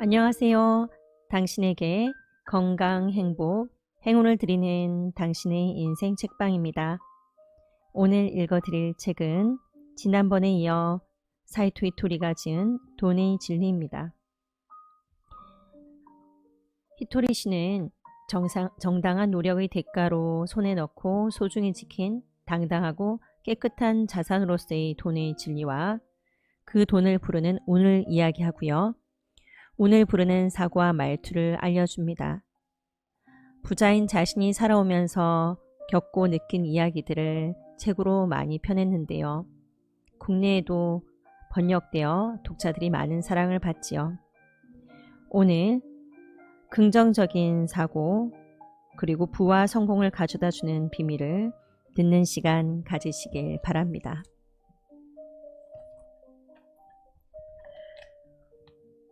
안녕하세요. 당신에게 건강, 행복, 행운을 드리는 당신의 인생 책방입니다. 오늘 읽어드릴 책은 지난번에 이어 사이토 히토리가 지은 돈의 진리입니다. 히토리 씨는 정당한 노력의 대가로 손에 넣고 소중히 지킨 당당하고 깨끗한 자산으로서의 돈의 진리와 그 돈을 부르는 운을 이야기하고요. 운을 부르는 사고와 말투를 알려줍니다. 부자인 자신이 살아오면서 겪고 느낀 이야기들을 책으로 많이 펴냈는데요. 국내에도 번역되어 독자들이 많은 사랑을 받지요. 오늘 긍정적인 사고 그리고 부와 성공을 가져다주는 비밀을 듣는 시간 가지시길 바랍니다.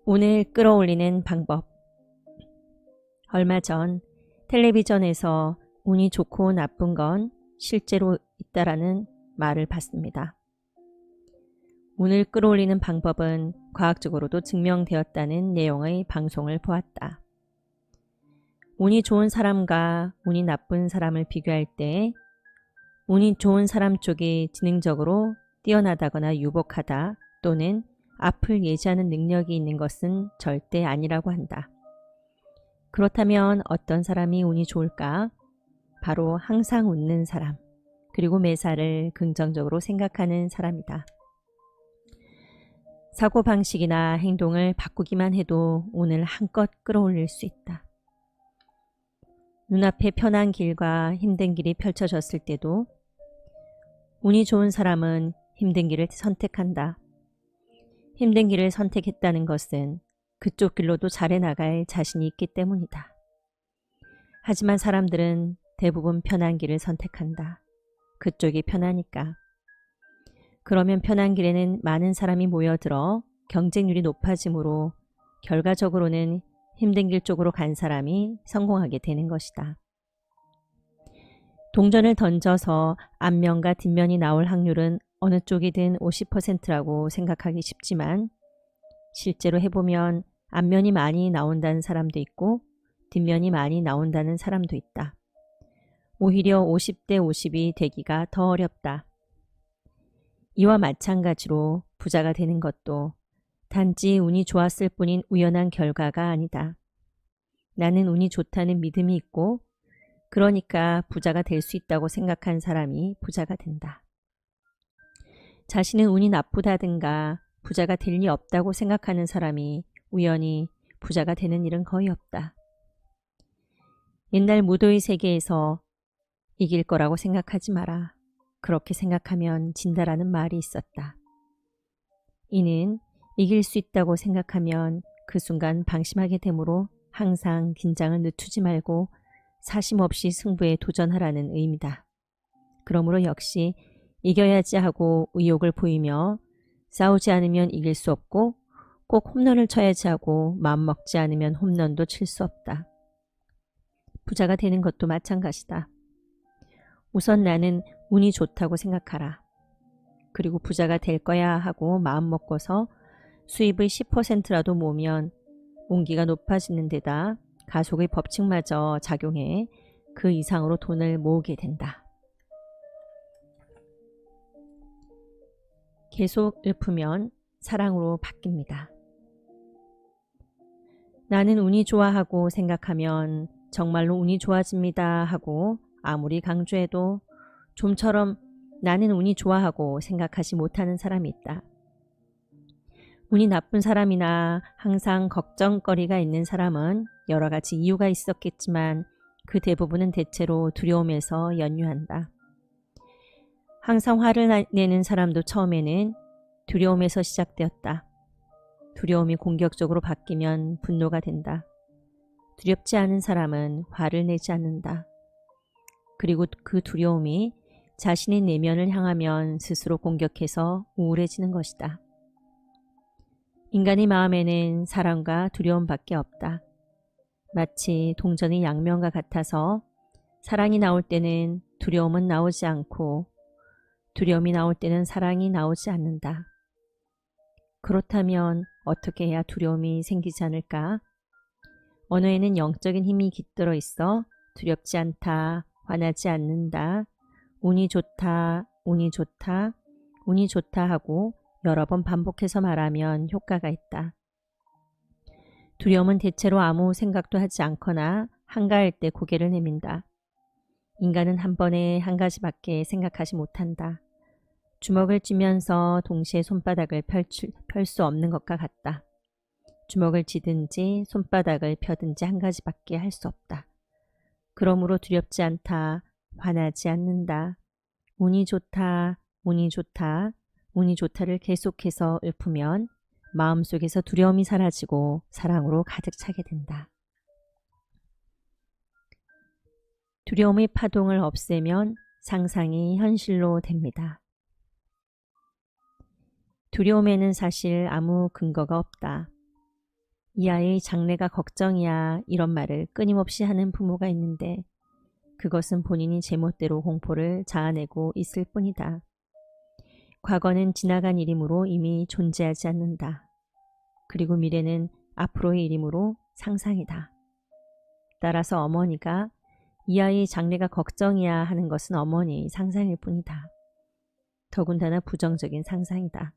운을 끌어올리는 방법. 얼마 전 텔레비전에서 운이 좋고 나쁜 건 실제로 있다라는 말을 봤습니다. 운을 끌어올리는 방법은 과학적으로도 증명되었다는 내용의 방송을 보았다. 운이 좋은 사람과 운이 나쁜 사람을 비교할 때 운이 좋은 사람 쪽이 지능적으로 뛰어나다거나 유복하다 또는 앞을 예지하는 능력이 있는 것은 절대 아니라고 한다. 그렇다면 어떤 사람이 운이 좋을까? 바로 항상 웃는 사람, 그리고 매사를 긍정적으로 생각하는 사람이다. 사고방식이나 행동을 바꾸기만 해도 운을 한껏 끌어올릴 수 있다. 눈앞에 편한 길과 힘든 길이 펼쳐졌을 때도 운이 좋은 사람은 힘든 길을 선택한다. 힘든 길을 선택했다는 것은 그쪽 길로도 잘해 나갈 자신이 있기 때문이다. 하지만 사람들은 대부분 편한 길을 선택한다. 그쪽이 편하니까. 그러면 편한 길에는 많은 사람이 모여들어 경쟁률이 높아지므로 결과적으로는 힘든 길 쪽으로 간 사람이 성공하게 되는 것이다. 동전을 던져서 앞면과 뒷면이 나올 확률은 어느 쪽이든 50%라고 생각하기 쉽지만 실제로 해보면 앞면이 많이 나온다는 사람도 있고 뒷면이 많이 나온다는 사람도 있다. 오히려 50대 50이 되기가 더 어렵다. 이와 마찬가지로 부자가 되는 것도 단지 운이 좋았을 뿐인 우연한 결과가 아니다. 나는 운이 좋다는 믿음이 있고 그러니까 부자가 될 수 있다고 생각한 사람이 부자가 된다. 자신은 운이 나쁘다든가 부자가 될 리 없다고 생각하는 사람이 우연히 부자가 되는 일은 거의 없다. 옛날 무도의 세계에서 이길 거라고 생각하지 마라. 그렇게 생각하면 진다라는 말이 있었다. 이는 이길 수 있다고 생각하면 그 순간 방심하게 되므로 항상 긴장을 늦추지 말고 사심 없이 승부에 도전하라는 의미다. 그러므로 역시 이겨야지 하고 의욕을 보이며 싸우지 않으면 이길 수 없고 꼭 홈런을 쳐야지 하고 마음먹지 않으면 홈런도 칠 수 없다. 부자가 되는 것도 마찬가지다. 우선 나는 운이 좋다고 생각하라. 그리고 부자가 될 거야 하고 마음먹고서 수입의 10%라도 모으면 운기가 높아지는 데다 가속의 법칙마저 작용해 그 이상으로 돈을 모으게 된다. 계속 읊으면 사랑으로 바뀝니다. 나는 운이 좋아하고 생각하면 정말로 운이 좋아집니다 하고 아무리 강조해도 좀처럼 나는 운이 좋아하고 생각하지 못하는 사람이 있다. 운이 나쁜 사람이나 항상 걱정거리가 있는 사람은 여러 가지 이유가 있었겠지만 그 대부분은 대체로 두려움에서 연유한다. 항상 화를 내는 사람도 처음에는 두려움에서 시작되었다. 두려움이 공격적으로 바뀌면 분노가 된다. 두렵지 않은 사람은 화를 내지 않는다. 그리고 그 두려움이 자신의 내면을 향하면 스스로 공격해서 우울해지는 것이다. 인간의 마음에는 사랑과 두려움밖에 없다. 마치 동전의 양면과 같아서 사랑이 나올 때는 두려움은 나오지 않고 두려움이 나올 때는 사랑이 나오지 않는다. 그렇다면 어떻게 해야 두려움이 생기지 않을까? 언어에는 영적인 힘이 깃들어 있어 두렵지 않다, 화나지 않는다, 운이 좋다, 운이 좋다, 운이 좋다 하고 여러 번 반복해서 말하면 효과가 있다. 두려움은 대체로 아무 생각도 하지 않거나 한가할 때 고개를 내민다. 인간은 한 번에 한 가지밖에 생각하지 못한다. 주먹을 쥐면서 동시에 손바닥을 펼 수 없는 것과 같다. 주먹을 쥐든지 손바닥을 펴든지 한 가지밖에 할 수 없다. 그러므로 두렵지 않다, 화나지 않는다, 운이 좋다, 운이 좋다, 운이 좋다를 계속해서 읊으면 마음속에서 두려움이 사라지고 사랑으로 가득 차게 된다. 두려움의 파동을 없애면 상상이 현실로 됩니다. 두려움에는 사실 아무 근거가 없다. 이 아이의 장래가 걱정이야 이런 말을 끊임없이 하는 부모가 있는데 그것은 본인이 제멋대로 공포를 자아내고 있을 뿐이다. 과거는 지나간 일이므로 이미 존재하지 않는다. 그리고 미래는 앞으로의 일이므로 상상이다. 따라서 어머니가 이 아이의 장래가 걱정이야 하는 것은 어머니의 상상일 뿐이다. 더군다나 부정적인 상상이다.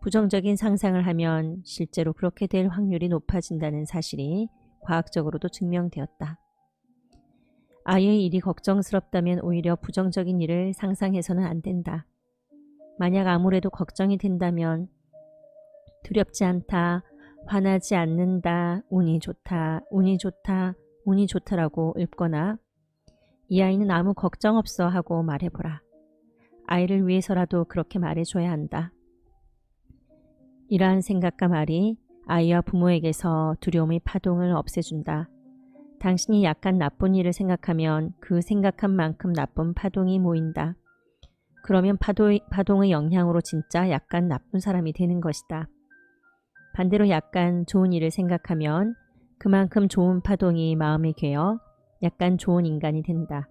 부정적인 상상을 하면 실제로 그렇게 될 확률이 높아진다는 사실이 과학적으로도 증명되었다. 아이의 일이 걱정스럽다면 오히려 부정적인 일을 상상해서는 안 된다. 만약 아무래도 걱정이 된다면 두렵지 않다, 화나지 않는다, 운이 좋다, 운이 좋다, 운이 좋다라고 읊거나 이 아이는 아무 걱정 없어 하고 말해보라. 아이를 위해서라도 그렇게 말해줘야 한다. 이러한 생각과 말이 아이와 부모에게서 두려움의 파동을 없애준다. 당신이 약간 나쁜 일을 생각하면 그 생각한 만큼 나쁜 파동이 모인다. 그러면 파동의 영향으로 진짜 약간 나쁜 사람이 되는 것이다. 반대로 약간 좋은 일을 생각하면 그만큼 좋은 파동이 마음에 괴어 약간 좋은 인간이 된다.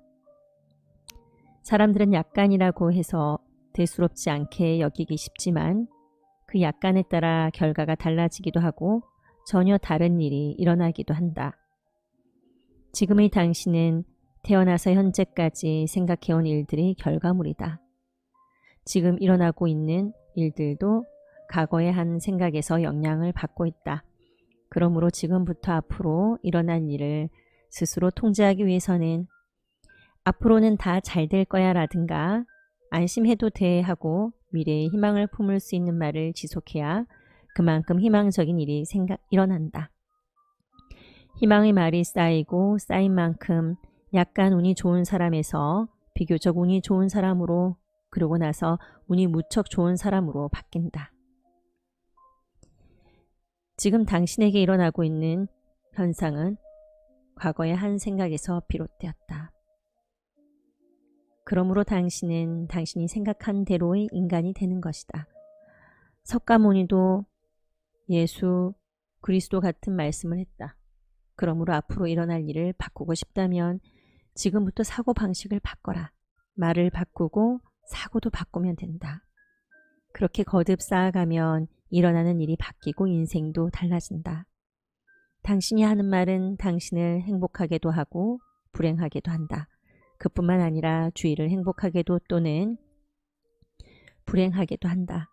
사람들은 약간이라고 해서 대수롭지 않게 여기기 쉽지만 그 약간에 따라 결과가 달라지기도 하고 전혀 다른 일이 일어나기도 한다. 지금의 당신은 태어나서 현재까지 생각해온 일들이 결과물이다. 지금 일어나고 있는 일들도 과거의 한 생각에서 영향을 받고 있다. 그러므로 지금부터 앞으로 일어난 일을 스스로 통제하기 위해서는 앞으로는 다 잘 될 거야 라든가 안심해도 돼 하고 미래의 희망을 품을 수 있는 말을 지속해야 그만큼 희망적인 일이 일어난다. 희망의 말이 쌓이고 쌓인 만큼 약간 운이 좋은 사람에서 비교적 운이 좋은 사람으로 그러고 나서 운이 무척 좋은 사람으로 바뀐다. 지금 당신에게 일어나고 있는 현상은 과거의 한 생각에서 비롯되었다. 그러므로 당신은 당신이 생각한 대로의 인간이 되는 것이다. 석가모니도 예수, 그리스도 같은 말씀을 했다. 그러므로 앞으로 일어날 일을 바꾸고 싶다면 지금부터 사고방식을 바꿔라. 말을 바꾸고 사고도 바꾸면 된다. 그렇게 거듭 쌓아가면 일어나는 일이 바뀌고 인생도 달라진다. 당신이 하는 말은 당신을 행복하게도 하고 불행하게도 한다. 그뿐만 아니라 주위를 행복하게도 또는 불행하게도 한다.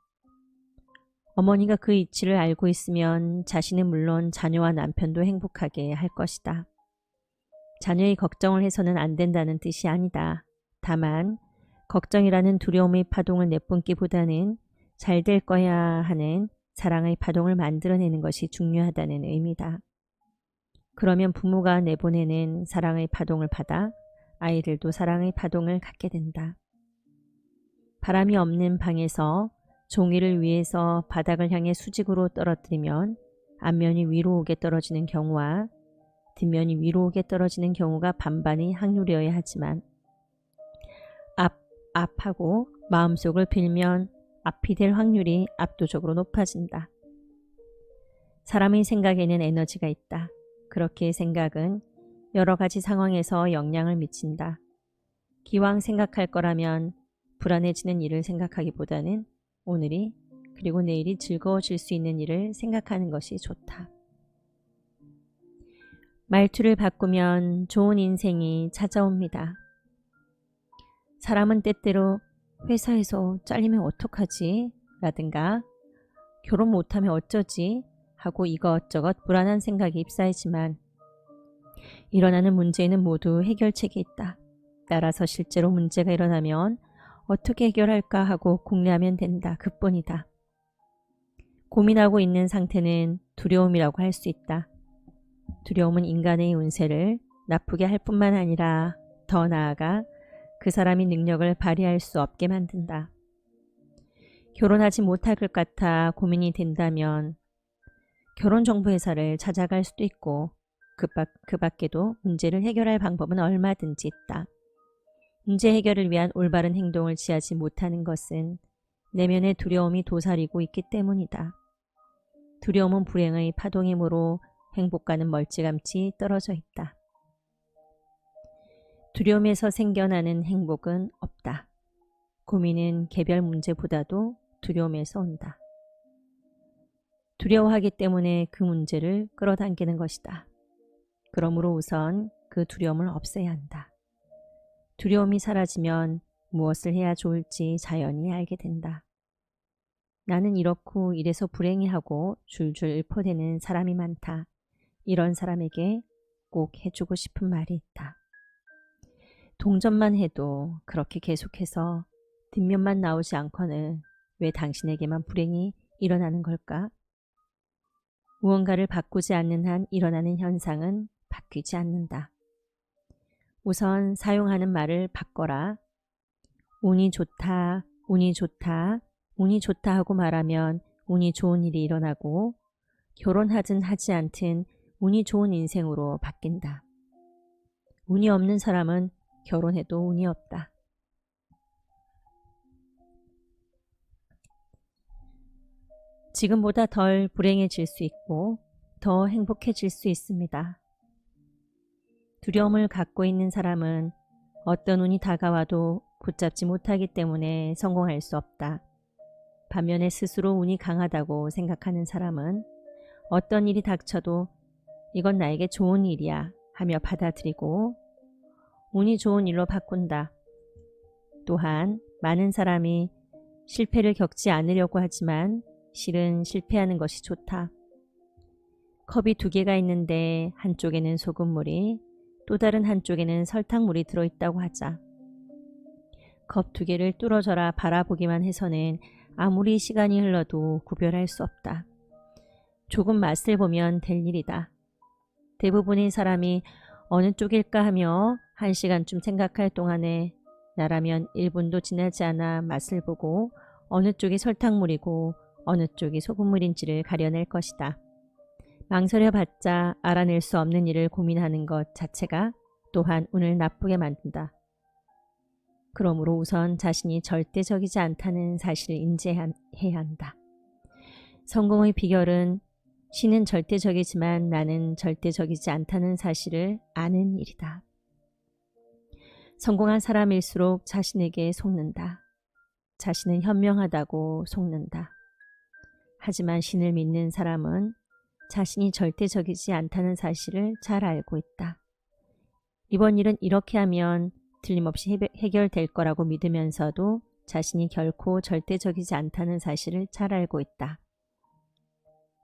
어머니가 그 이치를 알고 있으면 자신은 물론 자녀와 남편도 행복하게 할 것이다. 자녀의 걱정을 해서는 안 된다는 뜻이 아니다. 다만 걱정이라는 두려움의 파동을 내뿜기보다는 잘 될 거야 하는 사랑의 파동을 만들어내는 것이 중요하다는 의미다. 그러면 부모가 내보내는 사랑의 파동을 받아 아이들도 사랑의 파동을 갖게 된다. 바람이 없는 방에서 종이를 위에서 바닥을 향해 수직으로 떨어뜨리면 앞면이 위로 오게 떨어지는 경우와 뒷면이 위로 오게 떨어지는 경우가 반반의 확률이어야 하지만 앞하고 마음속을 빌면 앞이 될 확률이 압도적으로 높아진다. 사람의 생각에는 에너지가 있다. 그렇게 생각은 여러 가지 상황에서 영향을 미친다. 기왕 생각할 거라면 불안해지는 일을 생각하기보다는 오늘이 그리고 내일이 즐거워질 수 있는 일을 생각하는 것이 좋다. 말투를 바꾸면 좋은 인생이 찾아옵니다. 사람은 때때로 회사에서 잘리면 어떡하지? 라든가 결혼 못하면 어쩌지? 하고 이것저것 불안한 생각이 휩싸이지만 일어나는 문제에는 모두 해결책이 있다. 따라서 실제로 문제가 일어나면 어떻게 해결할까 하고 궁리하면 된다. 그뿐이다. 고민하고 있는 상태는 두려움이라고 할 수 있다. 두려움은 인간의 운세를 나쁘게 할 뿐만 아니라 더 나아가 그 사람이 능력을 발휘할 수 없게 만든다. 결혼하지 못할 것 같아 고민이 된다면 결혼정보회사를 찾아갈 수도 있고 그 밖에도 문제를 해결할 방법은 얼마든지 있다. 문제 해결을 위한 올바른 행동을 취하지 못하는 것은 내면의 두려움이 도사리고 있기 때문이다. 두려움은 불행의 파동이므로 행복과는 멀찌감치 떨어져 있다. 두려움에서 생겨나는 행복은 없다. 고민은 개별 문제보다도 두려움에서 온다. 두려워하기 때문에 그 문제를 끌어당기는 것이다. 그러므로 우선 그 두려움을 없애야 한다. 두려움이 사라지면 무엇을 해야 좋을지 자연히 알게 된다. 나는 이렇고 이래서 불행해하고 줄줄 읊어대는 사람이 많다. 이런 사람에게 꼭 해주고 싶은 말이 있다. 동전만 해도 그렇게 계속해서 뒷면만 나오지 않고는 왜 당신에게만 불행이 일어나는 걸까? 무언가를 바꾸지 않는 한 일어나는 현상은 바뀌지 않는다. 우선 사용하는 말을 바꿔라. 운이 좋다, 운이 좋다, 운이 좋다 하고 말하면 운이 좋은 일이 일어나고 결혼하든 하지 않든 운이 좋은 인생으로 바뀐다. 운이 없는 사람은 결혼해도 운이 없다. 지금보다 덜 불행해질 수 있고 더 행복해질 수 있습니다. 두려움을 갖고 있는 사람은 어떤 운이 다가와도 붙잡지 못하기 때문에 성공할 수 없다. 반면에 스스로 운이 강하다고 생각하는 사람은 어떤 일이 닥쳐도 이건 나에게 좋은 일이야 하며 받아들이고 운이 좋은 일로 바꾼다. 또한 많은 사람이 실패를 겪지 않으려고 하지만 실은 실패하는 것이 좋다. 컵이 두 개가 있는데 한쪽에는 소금물이 또 다른 한쪽에는 설탕물이 들어있다고 하자. 컵 두 개를 뚫어져라 바라보기만 해서는 아무리 시간이 흘러도 구별할 수 없다. 조금 맛을 보면 될 일이다. 대부분의 사람이 어느 쪽일까 하며 1시간쯤 생각할 동안에 나라면 1분도 지나지 않아 맛을 보고 어느 쪽이 설탕물이고 어느 쪽이 소금물인지를 가려낼 것이다. 망설여봤자 알아낼 수 없는 일을 고민하는 것 자체가 또한 운을 나쁘게 만든다. 그러므로 우선 자신이 절대적이지 않다는 사실을 인지해야 한다. 성공의 비결은 신은 절대적이지만 나는 절대적이지 않다는 사실을 아는 일이다. 성공한 사람일수록 자신에게 속는다. 자신은 현명하다고 속는다. 하지만 신을 믿는 사람은 자신이 절대적이지 않다는 사실을 잘 알고 있다. 이번 일은 이렇게 하면 틀림없이 해결될 거라고 믿으면서도 자신이 결코 절대적이지 않다는 사실을 잘 알고 있다.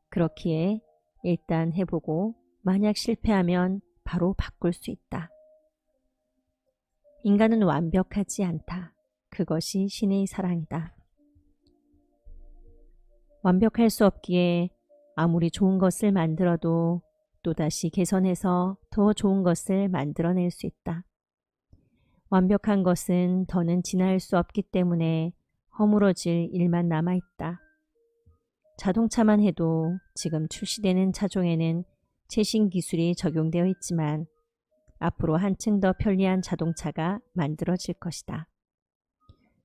그렇기에 일단 해보고 만약 실패하면 바로 바꿀 수 있다. 인간은 완벽하지 않다. 그것이 신의 사랑이다. 완벽할 수 없기에 아무리 좋은 것을 만들어도 또다시 개선해서 더 좋은 것을 만들어낼 수 있다. 완벽한 것은 더는 진화할 수 없기 때문에 허물어질 일만 남아있다. 자동차만 해도 지금 출시되는 차종에는 최신 기술이 적용되어 있지만 앞으로 한층 더 편리한 자동차가 만들어질 것이다.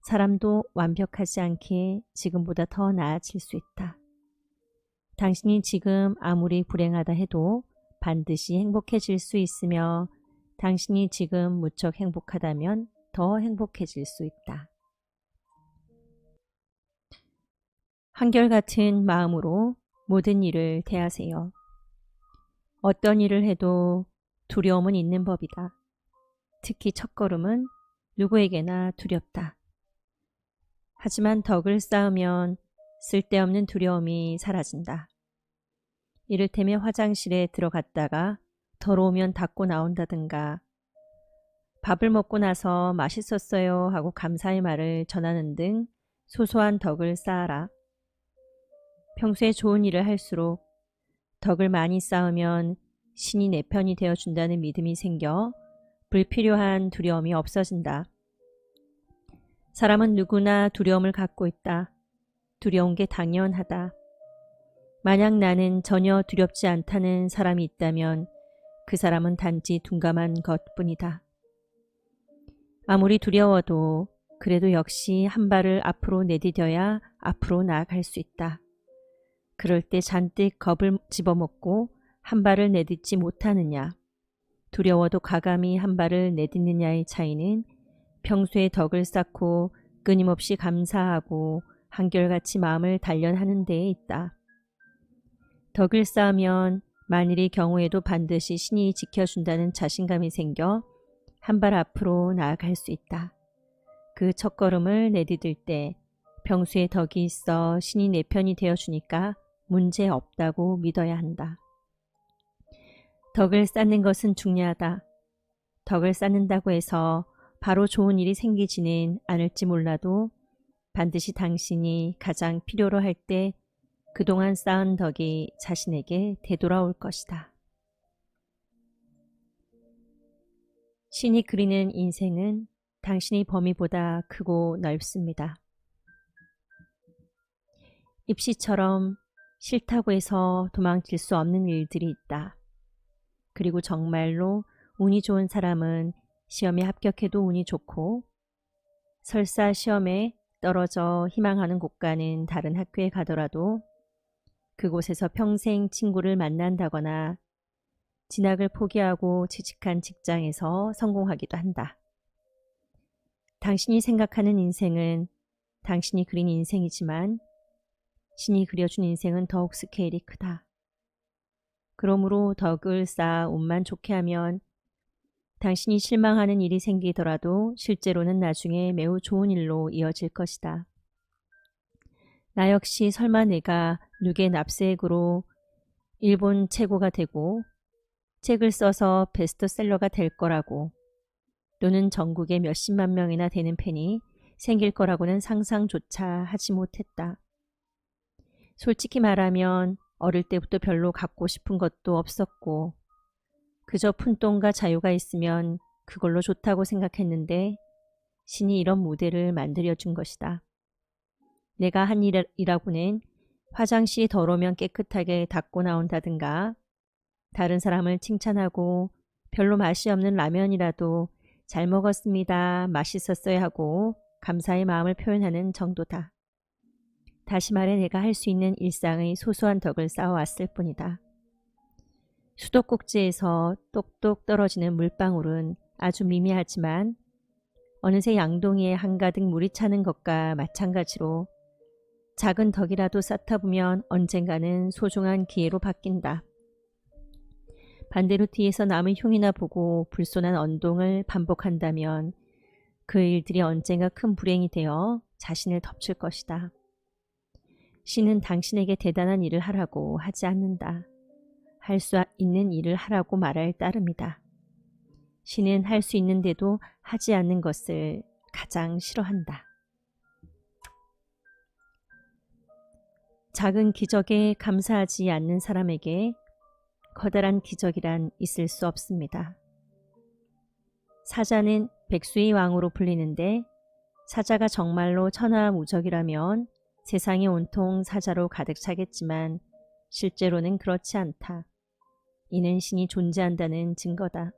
사람도 완벽하지 않기에 지금보다 더 나아질 수 있다. 당신이 지금 아무리 불행하다 해도 반드시 행복해질 수 있으며 당신이 지금 무척 행복하다면 더 행복해질 수 있다. 한결같은 마음으로 모든 일을 대하세요. 어떤 일을 해도 두려움은 있는 법이다. 특히 첫걸음은 누구에게나 두렵다. 하지만 덕을 쌓으면 쓸데없는 두려움이 사라진다. 이를테면 화장실에 들어갔다가 더러우면 닦고 나온다든가, 밥을 먹고 나서 맛있었어요 하고 감사의 말을 전하는 등 소소한 덕을 쌓아라. 평소에 좋은 일을 할수록 덕을 많이 쌓으면 신이 내 편이 되어준다는 믿음이 생겨 불필요한 두려움이 없어진다. 사람은 누구나 두려움을 갖고 있다. 두려운 게 당연하다. 만약 나는 전혀 두렵지 않다는 사람이 있다면 그 사람은 단지 둔감한 것뿐이다. 아무리 두려워도 그래도 역시 한 발을 앞으로 내디뎌야 앞으로 나아갈 수 있다. 그럴 때 잔뜩 겁을 집어먹고 한 발을 내딛지 못하느냐, 두려워도 과감히 한 발을 내딛느냐의 차이는 평소에 덕을 쌓고 끊임없이 감사하고 한결같이 마음을 단련하는 데에 있다. 덕을 쌓으면 만일의 경우에도 반드시 신이 지켜준다는 자신감이 생겨 한 발 앞으로 나아갈 수 있다. 그 첫걸음을 내디딜 때 평소에 덕이 있어 신이 내 편이 되어주니까 문제 없다고 믿어야 한다. 덕을 쌓는 것은 중요하다. 덕을 쌓는다고 해서 바로 좋은 일이 생기지는 않을지 몰라도 반드시 당신이 가장 필요로 할 때 그동안 쌓은 덕이 자신에게 되돌아올 것이다. 신이 그리는 인생은 당신의 범위보다 크고 넓습니다. 입시처럼 싫다고 해서 도망칠 수 없는 일들이 있다. 그리고 정말로 운이 좋은 사람은 시험에 합격해도 운이 좋고, 설사 시험에 떨어져 희망하는 곳과는 다른 학교에 가더라도 그곳에서 평생 친구를 만난다거나 진학을 포기하고 취직한 직장에서 성공하기도 한다. 당신이 생각하는 인생은 당신이 그린 인생이지만 신이 그려준 인생은 더욱 스케일이 크다. 그러므로 덕을 쌓아 운만 좋게 하면 당신이 실망하는 일이 생기더라도 실제로는 나중에 매우 좋은 일로 이어질 것이다. 나 역시 설마 내가 누게 납세액으로 일본 최고가 되고 책을 써서 베스트셀러가 될 거라고, 또는 전국에 몇십만 명이나 되는 팬이 생길 거라고는 상상조차 하지 못했다. 솔직히 말하면 어릴 때부터 별로 갖고 싶은 것도 없었고 그저 푼돈과 자유가 있으면 그걸로 좋다고 생각했는데 신이 이런 무대를 만들어준 것이다. 내가 한 일이라고는 화장실이 더러우면 깨끗하게 닦고 나온다든가, 다른 사람을 칭찬하고 별로 맛이 없는 라면이라도 잘 먹었습니다, 맛있었어요 하고 감사의 마음을 표현하는 정도다. 다시 말해 내가 할 수 있는 일상의 소소한 덕을 쌓아왔을 뿐이다. 수도꼭지에서 똑똑 떨어지는 물방울은 아주 미미하지만 어느새 양동이에 한가득 물이 차는 것과 마찬가지로 작은 덕이라도 쌓다 보면 언젠가는 소중한 기회로 바뀐다. 반대로 뒤에서 남의 흉이나 보고 불손한 언동을 반복한다면 그 일들이 언젠가 큰 불행이 되어 자신을 덮칠 것이다. 신은 당신에게 대단한 일을 하라고 하지 않는다. 할 수 있는 일을 하라고 말할 따름이다. 신은 할 수 있는데도 하지 않는 것을 가장 싫어한다. 작은 기적에 감사하지 않는 사람에게 커다란 기적이란 있을 수 없습니다. 사자는 백수의 왕으로 불리는데 사자가 정말로 천하무적이라면 세상이 온통 사자로 가득 차겠지만 실제로는 그렇지 않다. 이는 신이 존재한다는 증거다.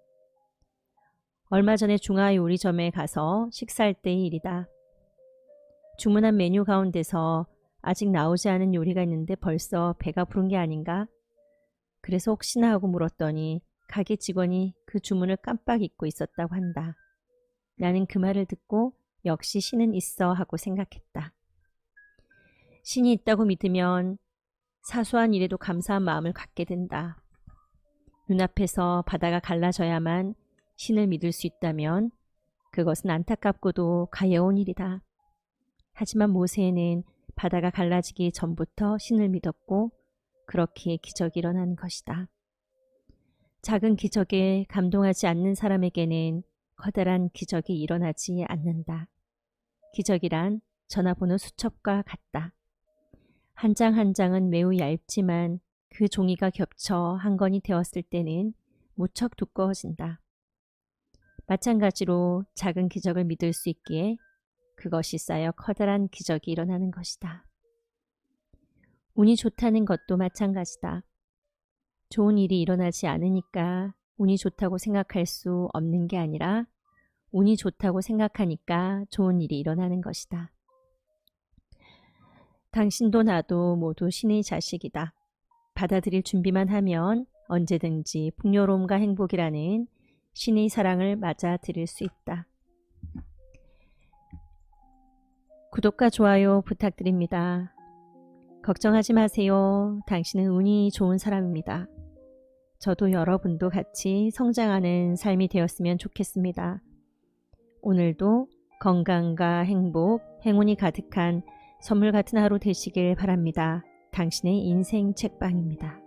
얼마 전에 중화요리점에 가서 식사할 때의 일이다. 주문한 메뉴 가운데서 아직 나오지 않은 요리가 있는데 벌써 배가 부른 게 아닌가? 그래서 혹시나 하고 물었더니 가게 직원이 그 주문을 깜빡 잊고 있었다고 한다. 나는 그 말을 듣고 역시 신은 있어 하고 생각했다. 신이 있다고 믿으면 사소한 일에도 감사한 마음을 갖게 된다. 눈앞에서 바다가 갈라져야만 신을 믿을 수 있다면 그것은 안타깝고도 가여운 일이다. 하지만 모세는 바다가 갈라지기 전부터 신을 믿었고 그렇게 기적이 일어난 것이다. 작은 기적에 감동하지 않는 사람에게는 커다란 기적이 일어나지 않는다. 기적이란 전화번호 수첩과 같다. 한 장 한 장은 매우 얇지만 그 종이가 겹쳐 한 권이 되었을 때는 무척 두꺼워진다. 마찬가지로 작은 기적을 믿을 수 있기에 그것이 쌓여 커다란 기적이 일어나는 것이다. 운이 좋다는 것도 마찬가지다. 좋은 일이 일어나지 않으니까 운이 좋다고 생각할 수 없는 게 아니라 운이 좋다고 생각하니까 좋은 일이 일어나는 것이다. 당신도 나도 모두 신의 자식이다. 받아들일 준비만 하면 언제든지 풍요로움과 행복이라는 신의 사랑을 맞아들일 수 있다. 구독과 좋아요 부탁드립니다. 걱정하지 마세요. 당신은 운이 좋은 사람입니다. 저도 여러분도 같이 성장하는 삶이 되었으면 좋겠습니다. 오늘도 건강과 행복, 행운이 가득한 선물 같은 하루 되시길 바랍니다. 당신의 인생 책방입니다.